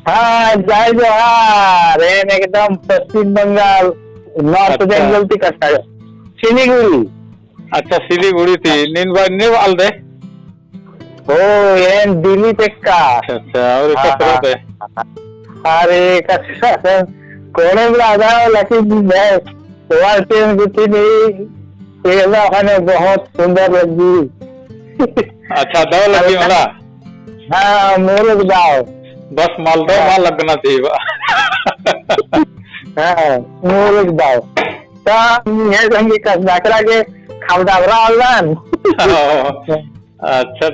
हाँ जय जोहार एकदम पश्चिम बंगाल नॉर्थ अच्छा बेंगल थी कट्टा सिलीगुड़ी अच्छा सिलीगुड़ी थी नीव अलदे हो ಏನ್ ದಿಲ್ಲಿ ತೆಕ್ಕ अच्छा अच्छा और इसका स्रोत है अरे कच्चा कोने में आधा लेकिन मैं वार्ते में कुछ नहीं केला खाने बहुत सुंदर लगी अच्छा दवा लगी मला हाँ मोरक दाव बस मालदह माल लगना चाहिए बा हाँ मोरक दाव ता ये संगी कस दाखला के खावडावरा ऑनलाइन अच्छा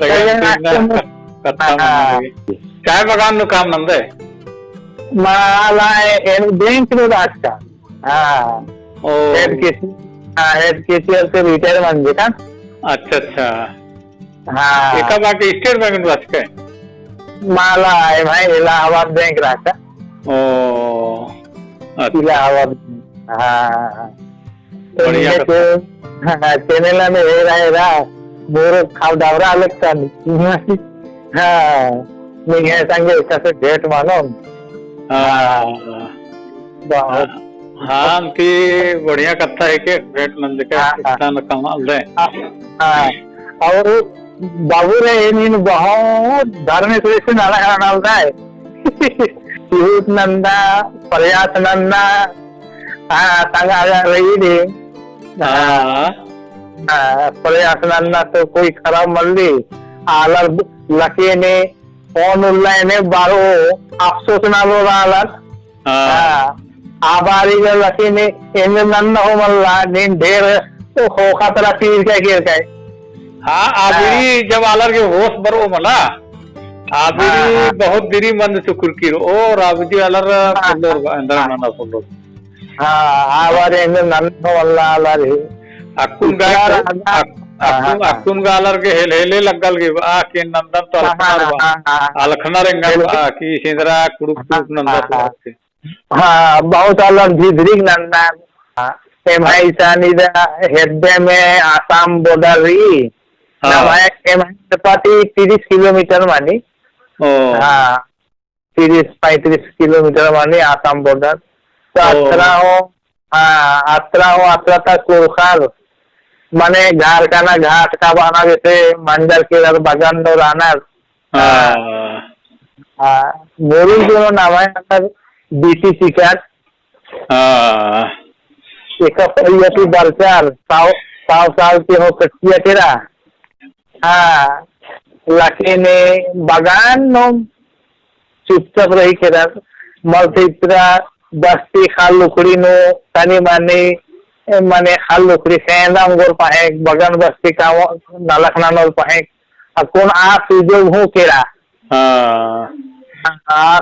कथा चाय बगान नु काम नंदे मला बैंक नु रास्ता हाँ ओ हेड केसीआर से रिटायर म्हणजे का अच्छा अच्छा हाँ एका बाकी स्टेट बैंक नु वाच काय मला आहे भाई इलाहाबाद बैंक राहता ओ अच्छा इलाहाबाद हाँ बढ़िया चॅनेलला मी हे राहिला मोर खाव डावरा लगता हाँ मी हे सांगे कसं भेट म्हणून बहुत हाँ की बढ़िया कथा है के भेट नंद के स्थान कमाल दे और बाबू रे नीन बहुत धार्मिक रीति नाला खाना है शिवत नंदा प्रयास नंदा तंगा रही दे प्रयास नंदा तो कोई खराब मल्ली आलर लके ने फोन उल्लाय ने बारो अफसोस ना लो आलर आबारी जो लकी ने इन नन्न हो मल्ला नीन ढेर तो हो खतरा तीर क्या गिर गए हाँ आबिरी जब आलर के होश बरो मला आबिरी बहुत दिरी मंद शुक्र की ओ राबजी आलर पुल्लोर अंदर नना पुल्लोर हाँ आबारी इन नन्न हो मल्ला आलर अक्कुन गाय अक्कुन गालर के हेले लगल के आ के नंदन तो अलखना रेंगल आ की सिंदरा कुड़ुक कुड़ुक नंदन हाँ बहुत अलग भिद्रिक नंदन एमआई सानिदा हेडे में आसाम बॉर्डर रही नवाय एमआई पाती 30 किलोमीटर मानी हाँ 30-35 किलोमीटर मानी आसाम बॉर्डर तो अत्रा तक कोरखार माने घाट का ना घाट का बना जैसे मंजर के बगन दो रानर मोरू जो नाम है बीटीसी कैट एक परियति बरचार साव साल के हो कटिया तेरा हाँ लके ने बगान नो चुपचाप रही केरा मल्टीप्रा बस्ती खाल लुकड़ी नो तनी माने माने खाल लुकड़ी सेंदा गोर पाहे बगान बस्ती का नलखना नोल पाहे अकोन आ सुजोग हो केरा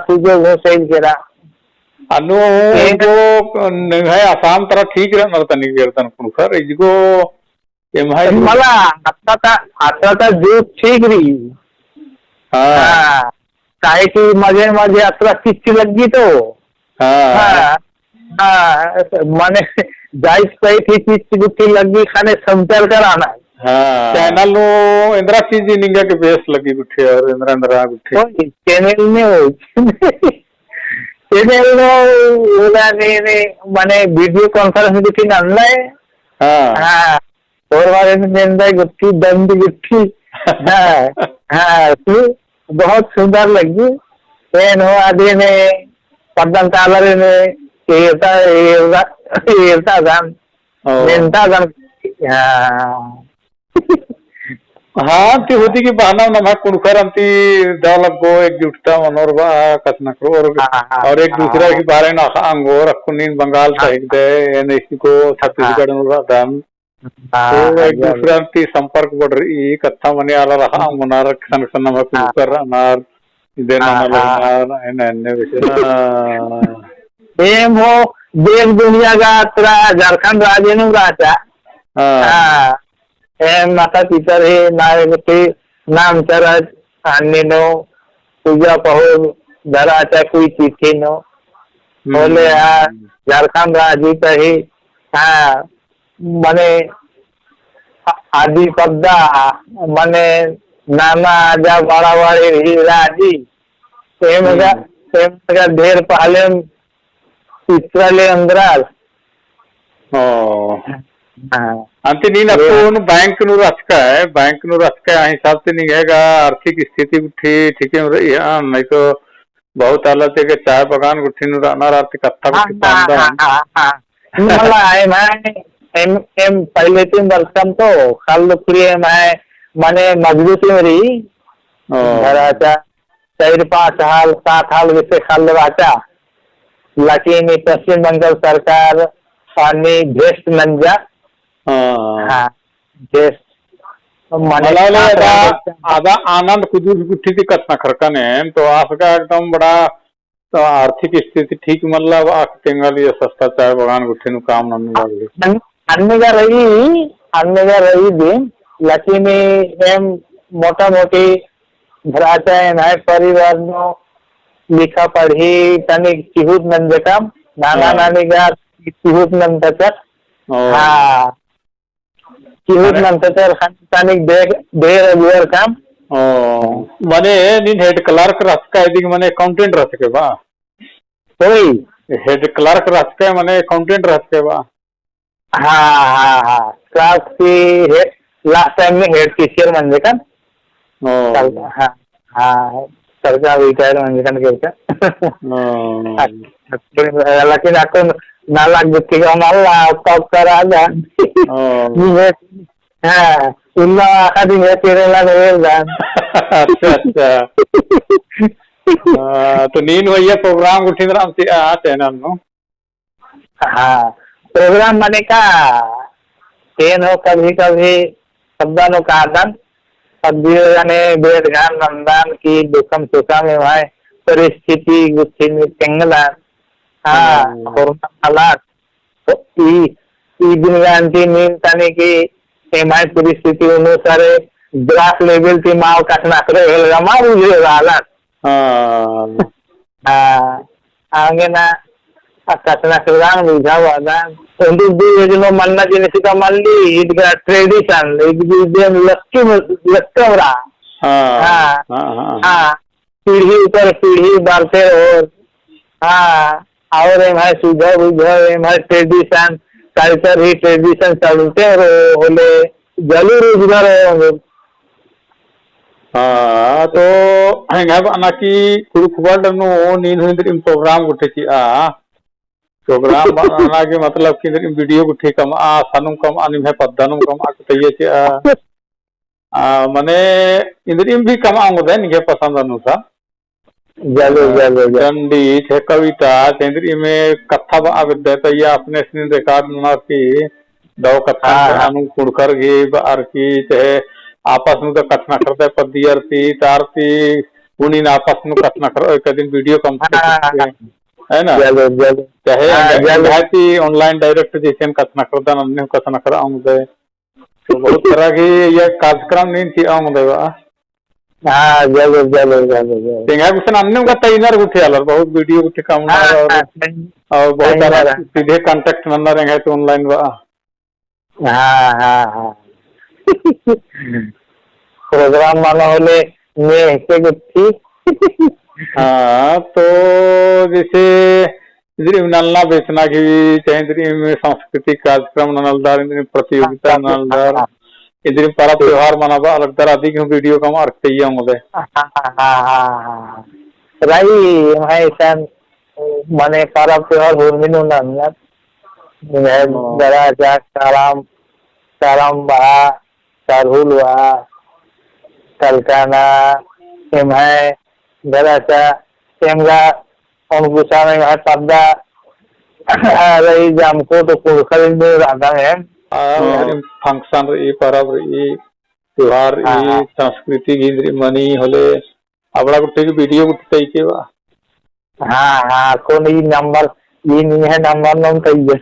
सुजोग हो सही केरा अनु को नंगाय आसाम तरह ठीक रहा नरता नहीं गिरता कुनखर इजको एमहाई मला आता ता जो ठीक रही हाँ काहे की मजे मजे अतरा किच्ची लगी तो हाँ माने जाइस पे थी किच्ची गुट्टी लगी खाने समझल कर आना चैनल नो इंदिरा चीज निंगा के बेस लगी गुट्ठी और इंदिरा गुट्ठी चैनल में हो चैनल नो ओला ने माने वीडियो कॉन्फ्रेंस गुट्ठी नल्ला है और वाले ने निंदा गुट्ठी दंड गुट्ठी तो बहुत सुंदर लगी एन हो आदि ने पद्दन तालरे ने एरता गान निंदा गान हाँ ती होती की बहाना ना मैं कुनखर अंती दौलत गो एक जुटता मनोरबा कसना करो और एक दूसरे के बारे ना अंगोर कुनीन बंगाल सहित दे एन इसी को छत्तीसगढ़ में दाम तो एक दूसरे अंती संपर्क बढ़ रही कथा मने आला रहा मुनार सन सन में कुनखर अनार देना मलनार एन एन विषय एम हो देश दुनिया का त्रा झारखंड राज्य नु राजा माता पिता हे नायकते नाम चरज अन्य नो पूजा पहो धराचा कोई चिट्ठी नो बोले झारखंड राज्य कही मने आदि पद्दा मने नाना आजा बड़ा बड़े राजी ढेर पहले चित्रालय अंदराल अंत नीन अपून बैंक नु रचका हिसाब से निघेगा आर्थिक स्थिति उठी ठीक है नहीं तो बहुत हालत है कि चाय बगान गुठी नु रहना आर्थिक मला आहे पहले 3 वर्षम तो खाल पुरी माने मजबूती मेरी घराचा 4-5 हाल 7 हाल विषय खाल वाचा लेकिन पश्चिम बंगाल सरकार आणि भेस्ट नंजा भेस्ट मला आधा आनंद कुदूर गुठी ती कतना खरकने तो आपका एकदम बड़ा तो आर्थिक स्थिति ठीक मतलब तेंगाली सस्ता चाय बगान गुठी नु काम अन्नगा रही दिन लेकिन एम मोटा मोटी भराचा है परिवार नो लिखा पढ़ी तनिक चिहुत नंद काम नाना नानी का चिहुत नंद तक चिहुत नंद तक तनिक देर अगुवर काम मने नीन हेड क्लर्क रचका है मने अकाउंटेंट रचके बा कोई हेड क्लर्क रचके मने अकाउंटेंट रचके बा क्लास की लास्ट टाइम में हेड टीचर म्हणजे का सरकार रिटायर म्हणजे का लेकिन ako nalagot ka mala top karada इन्ना आदमी है तेरे लाने वेलदान अच्छा तो नीन भैया प्रोग्राम उठी राम से चैनल नो प्रोग्राम माने का ट्रेन हो कभी कभी शब्दानों का आदान ने बेद गान नंदान की दुखम सुखा में भाई परिस्थिति गुच्छी में केंगला हालात तो ई दिन गांधी नींद ताने की एमाई परिस्थिति अनुसार ग्राफ लेवल थी माव काटना करे हेलगा मारू जे हालात आगे ना कतना करगान बुझावा दान उंदु जो मन्ना जिनिस का मल्ली इदगा ट्रेडिशन इदम लक्कमरा पीढ़ी ऊपर पीढ़ी बढ़ते और हमारे सुझाव बुझाव हमारे ट्रेडिशन कल्चर ही ट्रेडिशन चलते होले जलू रोजगार होंगे तो हंगा की कुरुखबड़ नो नीन हुई प्रोग्राम गुटे प्रोग्राम बनाना के मतलब कि वीडियो को ठीक कम सानुम कम आनिम है पद्धनुम कम आके मने इंद्रियम भी कम आऊंगे निके पसंद अनुसार चंडी थे कविता इंद्रिय में कथा आविद्य तो ये अपने स्क्रीन रिकॉर्ड ना की दो कथा अनु कुड़कर गे बार की चाहे आपस में तो कथना करते पद्यर्ती तारती उन्हीं आपस में कथना करो एक दिन वीडियो कम है ना चाहे ऑनलाइन डायरेक्ट जैसे कथना करता अन्य कथना कर आऊंगे तो बहुत तरह की ये कार्यक्रम नहीं थी आऊंगे तेंगा कुछ अन्य का तैनार उठे अलर बहुत वीडियो उठे काम और बहुत सारा सीधे कांटेक्ट नंबर रहेंगे तो ऑनलाइन बा प्रोग्राम मानो होले मैं के गुठी तो जैसे नलना बेचना की चाहे में सांस्कृतिक कार्यक्रम नलदार प्रतियोगिता नलदार इधर पर्व त्योहार मनाबा अलग तरह अधिक वीडियो का मार्क चाहिए होंगे राई भाई सन मने पर्व त्योहार भूमिनु नलना जरा जा साराम बा सरहुल बा कलकाना एमहाय घराचा तेमगा अनुकुसा में वहाँ शब्दा रही जामको तो कुड़खल में रहता है फंक्शन रही परब रही त्योहार रही सांस्कृतिक इंद्री मनी होले अपना कुछ वीडियो कुछ चाहिए बा हाँ कौन ये नंबर ये नहीं है नंबर नम चाहिए